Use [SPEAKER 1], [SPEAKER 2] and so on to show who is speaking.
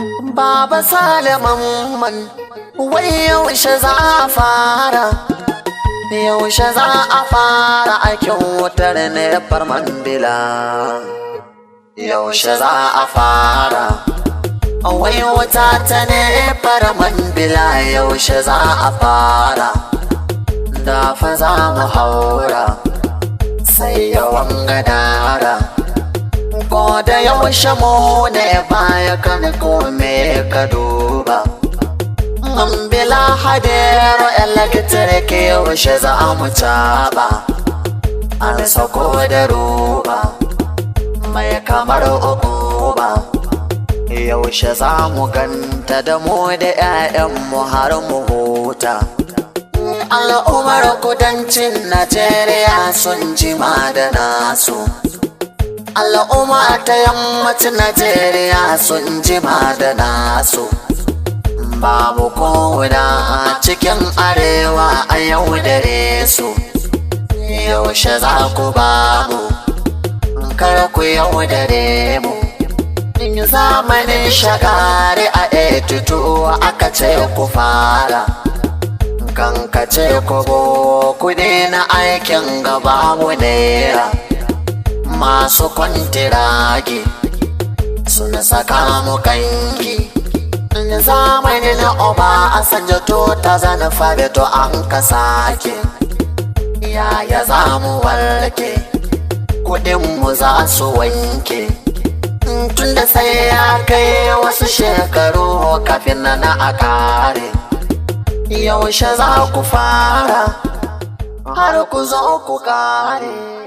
[SPEAKER 1] Baba Salaman wai yaushe za a fara, yaushe za a fara aikin wutar nefar Mambila, yaushe za a fara wai wuta ta nefar Mambila, yaushe za a fara, da fa za mu haura sai yawan gadara, ko da yaushe mu ne baya kan kome ka duba. Mambila hadero electric yaushe za mu taba, an sako da ruba mai kamar ukuba, yaushe za mu ganta da mu da 'ya'yanmu har mu huta. Al'ummar kudancin Najeriya sun jima da nasu, al'umma ta yammacin Najeriya sun jima da nasu, babu kowa a cikin arewa a yau dare su. Yaushe za ku babu, kar ku yau dare mu, zamanin shagari a 82 aka ce ku fara, kan ka ce ku kudi na aikin gaba mu naira. Masu kwantiragi suna saka mu kanki, zamanin oba a sanja to ta zana fare to an ka sake. Yaya za mu warke, kudinmu za su wanke, tunda sai ya kai wasu shekaru kafin na a kare. Yaushe za ku fara har ku zo ku kare.